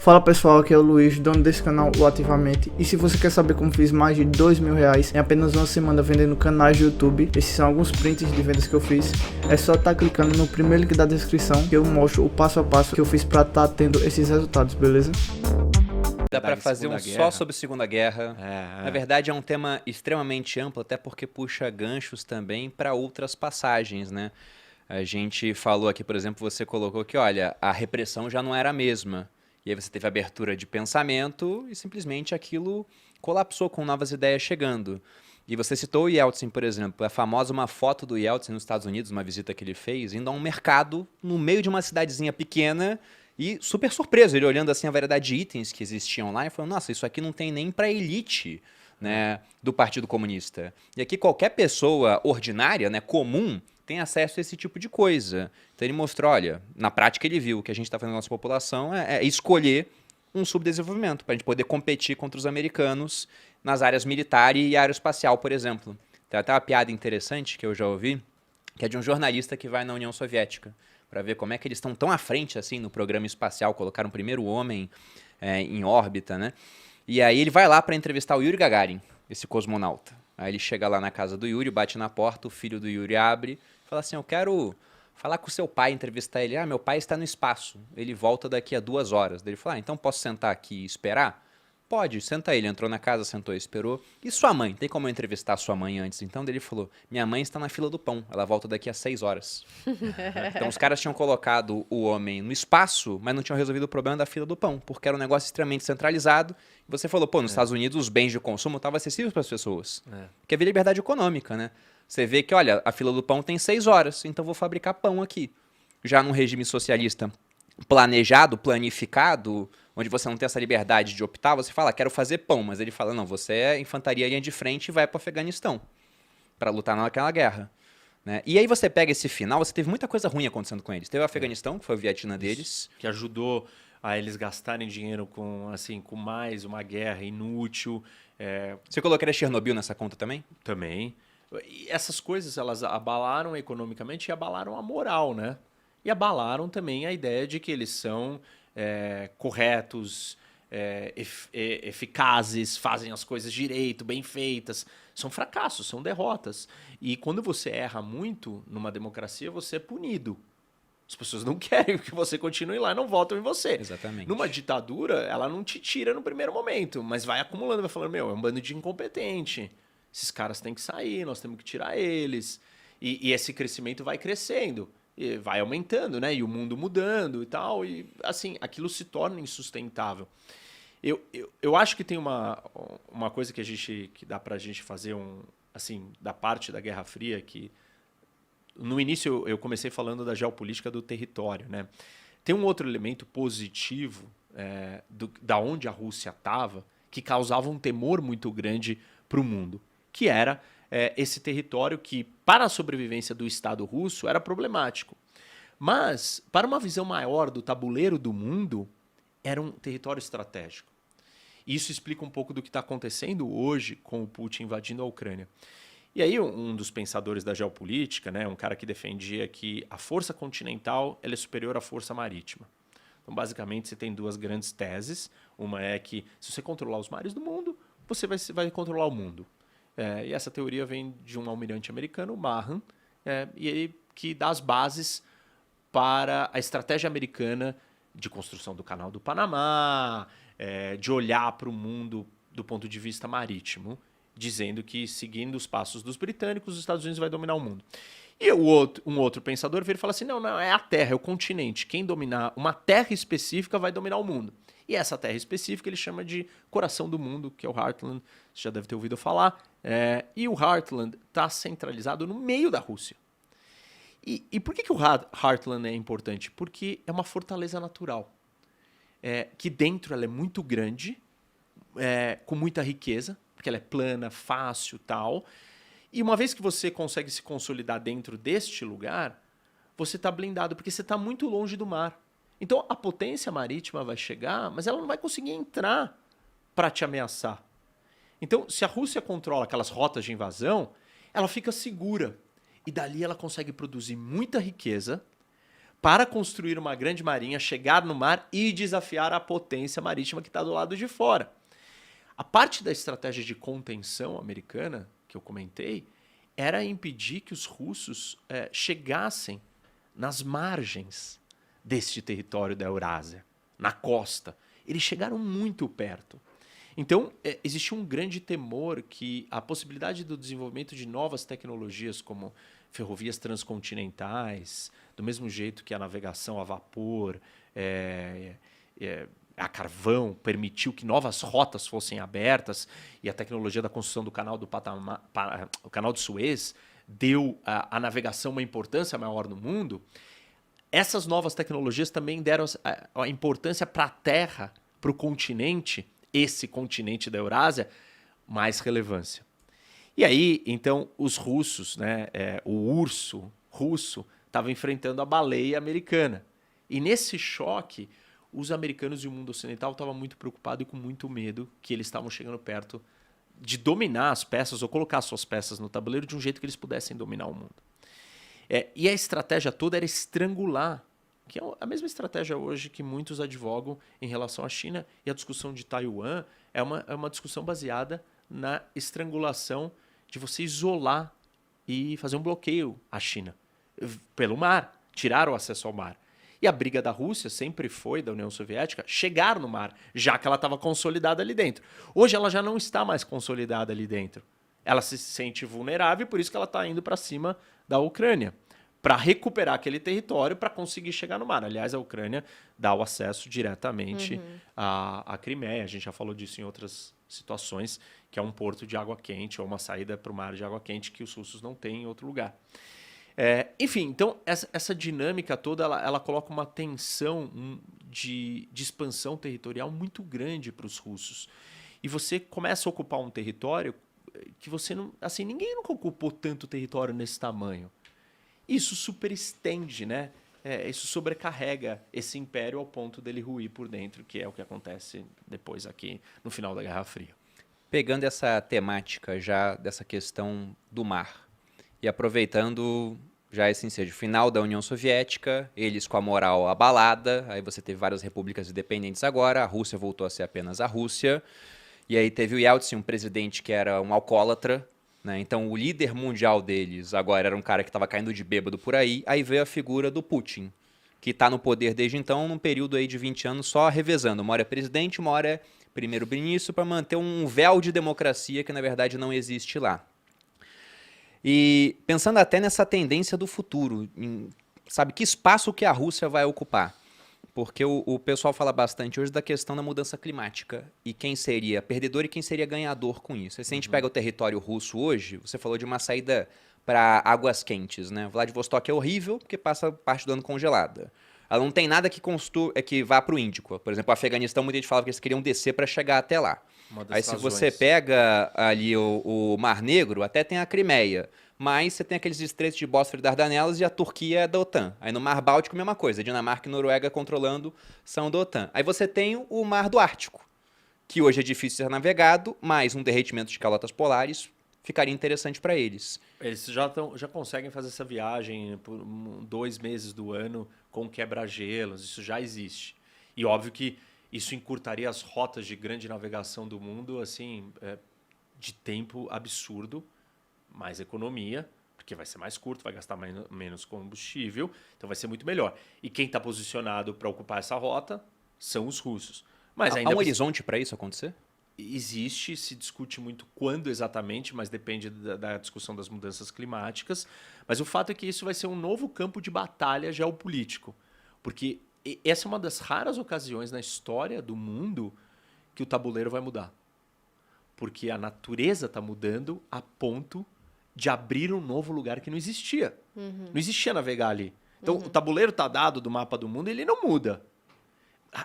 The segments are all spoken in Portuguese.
Fala pessoal, aqui é o Luiz, dono desse canal o Ativamente. E se você quer saber como fiz mais de R$ 2.000 em apenas uma semana vendendo canais do YouTube, esses são alguns prints de vendas que eu fiz. É só estar clicando no primeiro link da descrição que eu mostro o passo a passo que eu fiz para estar tendo esses resultados, beleza? Dá para fazer um só sobre Segunda Guerra. Na verdade é um tema extremamente amplo, até porque puxa ganchos também para outras passagens, né? A gente falou aqui, por exemplo, você colocou que, olha, a repressão já não era a mesma. E aí você teve abertura de pensamento e simplesmente aquilo colapsou com novas ideias chegando. E você citou o Yeltsin, por exemplo. É famosa uma foto do Yeltsin nos Estados Unidos, uma visita que ele fez, indo a um mercado no meio de uma cidadezinha pequena e super surpreso. Ele olhando assim a variedade de itens que existiam lá e falando, nossa, isso aqui não tem nem para elite, né, do Partido Comunista. E aqui qualquer pessoa ordinária, né, comum, tem acesso a esse tipo de coisa. Então ele mostrou, olha, na prática ele viu que a gente está fazendo na nossa população é escolher um subdesenvolvimento para a gente poder competir contra os americanos nas áreas militar e aeroespacial, por exemplo. Tem até uma piada interessante que eu já ouvi, que é de um jornalista que vai na União Soviética para ver como é que eles estão tão à frente assim no programa espacial, colocaram o primeiro homem em órbita, né? E aí ele vai lá para entrevistar o Yuri Gagarin, esse cosmonauta. Aí ele chega lá na casa do Yuri, bate na porta, o filho do Yuri abre, fala assim, eu quero falar com o seu pai, entrevistar ele. Ah, meu pai está no espaço, ele volta daqui a 2 horas. Daí ele fala, então posso sentar aqui e esperar? Pode, senta aí. Ele entrou na casa, sentou e esperou. E sua mãe? Tem como eu entrevistar sua mãe antes? Então daí ele falou, minha mãe está na fila do pão, ela volta daqui a 6 horas. Então os caras tinham colocado o homem no espaço, mas não tinham resolvido o problema da fila do pão, porque era um negócio extremamente centralizado. E você falou, pô, nos Estados Unidos os bens de consumo estavam acessíveis para as pessoas. Porque havia liberdade econômica, né? Você vê que, olha, a fila do pão tem 6 horas, então vou fabricar pão aqui. Já num regime socialista planejado, planificado, onde você não tem essa liberdade de optar, você fala, quero fazer pão, mas ele fala, não, você é infantaria linha de frente e vai para o Afeganistão para lutar naquela guerra. Né? E aí você pega esse final, você teve muita coisa ruim acontecendo com eles. Teve o Afeganistão, que foi o Vietnã deles. Que ajudou a eles gastarem dinheiro com mais uma guerra inútil. Você colocaria Chernobyl nessa conta também? Também. E essas coisas, elas abalaram economicamente e abalaram a moral, né? E abalaram também a ideia de que eles são corretos, eficazes, fazem as coisas direito, bem feitas. São fracassos, são derrotas. E quando você erra muito numa democracia, você é punido. As pessoas não querem que você continue lá e não votam em você. Exatamente. Numa ditadura, ela não te tira no primeiro momento, mas vai acumulando, vai falando, meu, é um bando de incompetente. Esses caras têm que sair, nós temos que tirar eles. E esse crescimento vai crescendo. E vai aumentando, né? E o mundo mudando e tal. E, assim, aquilo se torna insustentável. Eu acho que tem uma coisa que dá pra gente fazer, da parte da Guerra Fria, que no início eu comecei falando da geopolítica do território, né? Tem um outro elemento positivo da onde a Rússia estava, que causava um temor muito grande para o mundo, que era esse território que, para a sobrevivência do Estado russo, era problemático. Mas, para uma visão maior do tabuleiro do mundo, era um território estratégico. Isso explica um pouco do que está acontecendo hoje com o Putin invadindo a Ucrânia. E aí um dos pensadores da geopolítica, né, um cara que defendia que a força continental ela é superior à força marítima. Então, basicamente, você tem duas grandes teses. Uma é que, se você controlar os mares do mundo, você vai controlar o mundo. E essa teoria vem de um almirante americano, Mahan, e ele que dá as bases para a estratégia americana de construção do Canal do Panamá, de olhar para o mundo do ponto de vista marítimo, dizendo que, seguindo os passos dos britânicos, os Estados Unidos vai dominar o mundo. E um outro pensador vira e fala assim, não, é a Terra, é o continente. Quem dominar uma terra específica vai dominar o mundo. E essa terra específica ele chama de coração do mundo, que é o Heartland, você já deve ter ouvido falar. E o Heartland está centralizado no meio da Rússia. E por que o Heartland é importante? Porque é uma fortaleza natural. Que dentro ela é muito grande, com muita riqueza, porque ela é plana, fácil e tal. E uma vez que você consegue se consolidar dentro deste lugar, você está blindado, porque você está muito longe do mar. Então a potência marítima vai chegar, mas ela não vai conseguir entrar para te ameaçar. Então, se a Rússia controla aquelas rotas de invasão, ela fica segura. E dali ela consegue produzir muita riqueza para construir uma grande marinha, chegar no mar e desafiar a potência marítima que está do lado de fora. A parte da estratégia de contenção americana, que eu comentei, era impedir que os russos chegassem nas margens deste território da Eurásia, na costa. Eles chegaram muito perto. Então, existia um grande temor que a possibilidade do desenvolvimento de novas tecnologias, como ferrovias transcontinentais, do mesmo jeito que a navegação a vapor, a carvão, permitiu que novas rotas fossem abertas, e a tecnologia da construção do canal o canal de Suez deu à navegação uma importância maior no mundo. Essas novas tecnologias também deram a importância para a Terra, para o continente, esse continente da Eurásia, mais relevância. E aí, então, os russos, o urso russo, estava enfrentando a baleia americana. E nesse choque, os americanos e o mundo ocidental estavam muito preocupados e com muito medo que eles estavam chegando perto de dominar as peças ou colocar suas peças no tabuleiro de um jeito que eles pudessem dominar o mundo. E a estratégia toda era estrangular, que é a mesma estratégia hoje que muitos advogam em relação à China. E a discussão de Taiwan é uma discussão baseada na estrangulação de você isolar e fazer um bloqueio à China pelo mar, tirar o acesso ao mar. E a briga da Rússia sempre foi, da União Soviética, chegar no mar, já que ela estava consolidada ali dentro. Hoje ela já não está mais consolidada ali dentro. Ela se sente vulnerável e por isso que ela está indo para cima da Ucrânia, para recuperar aquele território para conseguir chegar no mar. Aliás, a Ucrânia dá o acesso diretamente à Crimeia. A gente já falou disso em outras situações, que é um porto de água quente ou uma saída para o mar de água quente que os russos não têm em outro lugar. Enfim, então essa dinâmica toda ela coloca uma tensão de expansão territorial muito grande para os russos. E você começa a ocupar um território que você não... Assim, ninguém nunca ocupou tanto território nesse tamanho. Isso superestende, né? Isso sobrecarrega esse império ao ponto dele ruir por dentro, que é o que acontece depois aqui no final da Guerra Fria. Pegando essa temática já dessa questão do mar e aproveitando já esse ensejo final da União Soviética, eles com a moral abalada, aí você teve várias repúblicas independentes agora, a Rússia voltou a ser apenas a Rússia, e aí teve o Yeltsin, um presidente que era um alcoólatra, né? Então o líder mundial deles agora era um cara que estava caindo de bêbado por aí veio a figura do Putin, que está no poder desde então, num período aí de 20 anos só revezando, uma hora é presidente, uma hora é primeiro-ministro, para manter um véu de democracia que na verdade não existe lá. E pensando até nessa tendência do futuro, sabe, que espaço que a Rússia vai ocupar? Porque o pessoal fala bastante hoje da questão da mudança climática e quem seria perdedor e quem seria ganhador com isso. E se a gente pega o território russo hoje, você falou de uma saída para águas quentes, né? Vladivostok é horrível porque passa parte do ano congelada. Ela não tem nada que vá para o Índico. Por exemplo, o Afeganistão, muita gente falava que eles queriam descer para chegar até lá. Aí se você pega ali o Mar Negro, até tem a Crimeia. Mas você tem aqueles estreitos de Bósforo e Dardanelas e a Turquia é da OTAN. Aí no Mar Báltico, mesma coisa. Dinamarca e Noruega controlando são da OTAN. Aí você tem o Mar do Ártico, que hoje é difícil ser navegado, mas um derretimento de calotas polares ficaria interessante para eles. Eles já conseguem fazer essa viagem por 2 meses do ano com quebra-gelos. Isso já existe. E óbvio que isso encurtaria as rotas de grande navegação do mundo assim, de tempo absurdo. Mais economia, porque vai ser mais curto, vai gastar menos combustível, então vai ser muito melhor. E quem está posicionado para ocupar essa rota são os russos. Mas ainda há um horizonte para isso acontecer? Existe, se discute muito quando exatamente, mas depende da discussão das mudanças climáticas. Mas o fato é que isso vai ser um novo campo de batalha geopolítico, porque essa é uma das raras ocasiões na história do mundo que o tabuleiro vai mudar. Porque a natureza está mudando a ponto de abrir um novo lugar que não existia. Não existia navegar ali. Então, o tabuleiro está dado do mapa do mundo e ele não muda.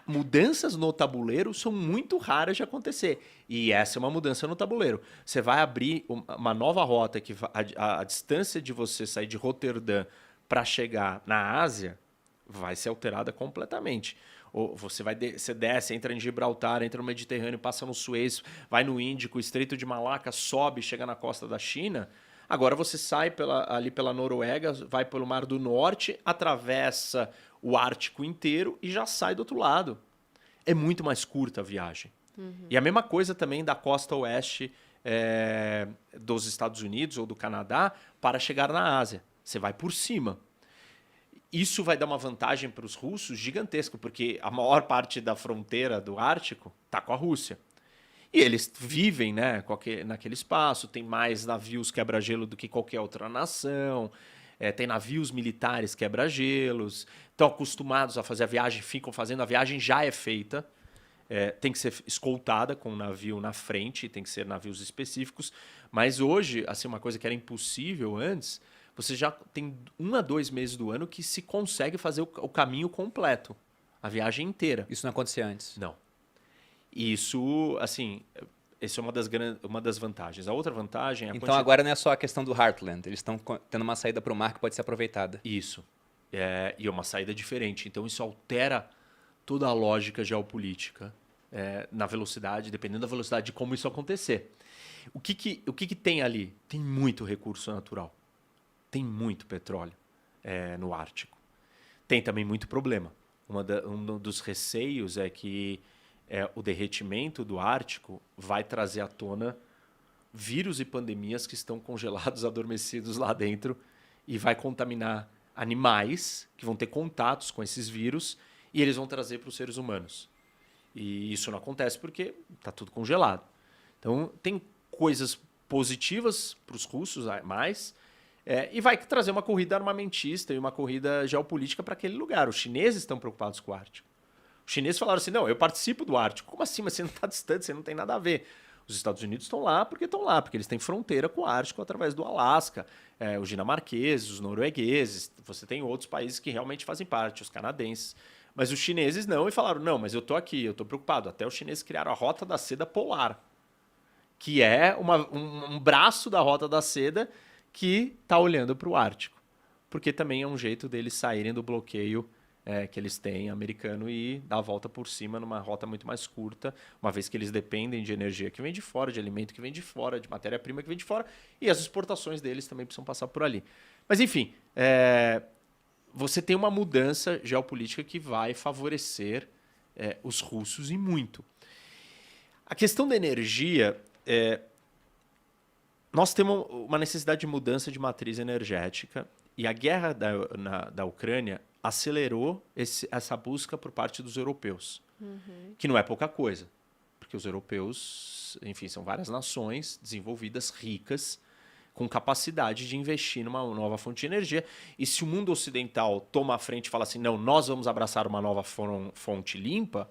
Mudanças no tabuleiro são muito raras de acontecer. E essa é uma mudança no tabuleiro. Você vai abrir uma nova rota que a distância de você sair de Roterdã para chegar na Ásia vai ser alterada completamente. Ou você desce, entra em Gibraltar, entra no Mediterrâneo, passa no Suez, vai no Índico, o Estreito de Malaca, sobe, chega na costa da China. Agora você sai ali pela Noruega, vai pelo Mar do Norte, atravessa o Ártico inteiro e já sai do outro lado. É muito mais curta a viagem. E a mesma coisa também da costa oeste dos Estados Unidos ou do Canadá para chegar na Ásia. Você vai por cima. Isso vai dar uma vantagem para os russos gigantesca, porque a maior parte da fronteira do Ártico está com a Rússia. E eles vivem, né, naquele espaço, tem mais navios quebra-gelo do que qualquer outra nação, tem navios militares quebra-gelos, estão acostumados a fazer a viagem, ficam fazendo, a viagem já é feita, tem que ser escoltada com um navio na frente, tem que ser navios específicos, mas hoje, assim, uma coisa que era impossível antes, você já tem 1 a 2 meses do ano que se consegue fazer o caminho completo, a viagem inteira. Isso não acontecia antes? Não. Isso, assim, essa é uma das vantagens. A outra vantagem é então agora não é só a questão do Heartland, eles estão tendo uma saída para o mar que pode ser aproveitada. Isso. E é uma saída diferente. Então isso altera toda a lógica geopolítica na velocidade, dependendo da velocidade de como isso acontecer. O que tem ali? Tem muito recurso natural. Tem muito petróleo no Ártico. Tem também muito problema. Um dos receios é que o derretimento do Ártico vai trazer à tona vírus e pandemias que estão congelados, adormecidos lá dentro e vai contaminar animais que vão ter contatos com esses vírus e eles vão trazer para os seres humanos. E isso não acontece porque está tudo congelado. Então, tem coisas positivas para os russos mais e vai trazer uma corrida armamentista e uma corrida geopolítica para aquele lugar. Os chineses estão preocupados com o Ártico. Os chineses falaram assim, não, eu participo do Ártico. Como assim? Mas você não está distante, você não tem nada a ver. Os Estados Unidos estão lá, porque eles têm fronteira com o Ártico através do Alasca. Os dinamarqueses, os noruegueses, você tem outros países que realmente fazem parte, os canadenses. Mas os chineses não, e falaram, não, mas eu estou aqui, eu estou preocupado. Até os chineses criaram a Rota da Seda Polar, que é um braço da Rota da Seda que está olhando para o Ártico. Porque também é um jeito deles saírem do bloqueio que eles têm americano e dar a volta por cima numa rota muito mais curta, uma vez que eles dependem de energia que vem de fora, de alimento que vem de fora, de matéria-prima que vem de fora, e as exportações deles também precisam passar por ali. Mas, enfim, você tem uma mudança geopolítica que vai favorecer os russos e muito. A questão da energia, nós temos uma necessidade de mudança de matriz energética e a guerra da Ucrânia acelerou essa busca por parte dos europeus, que não é pouca coisa, porque os europeus, enfim, são várias nações desenvolvidas, ricas, com capacidade de investir numa nova fonte de energia. E se o mundo ocidental toma a frente e fala assim, não, nós vamos abraçar uma nova fonte limpa,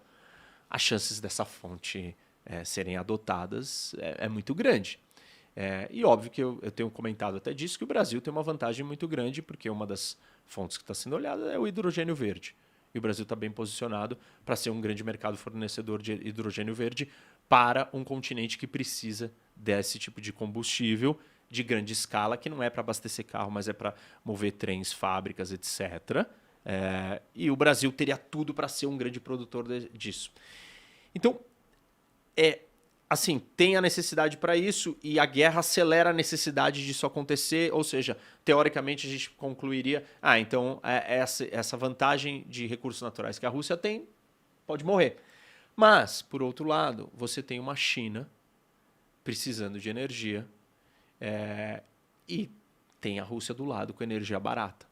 as chances dessa fonte serem adotadas é muito grande. E óbvio que eu tenho comentado até disso, que o Brasil tem uma vantagem muito grande, porque uma das fontes que está sendo olhada é o hidrogênio verde. E o Brasil está bem posicionado para ser um grande mercado fornecedor de hidrogênio verde para um continente que precisa desse tipo de combustível de grande escala, que não é para abastecer carro, mas é para mover trens, fábricas, etc. E o Brasil teria tudo para ser um grande produtor disso. Então, assim, tem a necessidade para isso e a guerra acelera a necessidade disso acontecer, ou seja, teoricamente a gente concluiria, então essa vantagem de recursos naturais que a Rússia tem pode morrer. Mas, por outro lado, você tem uma China precisando de energia e tem a Rússia do lado com energia barata.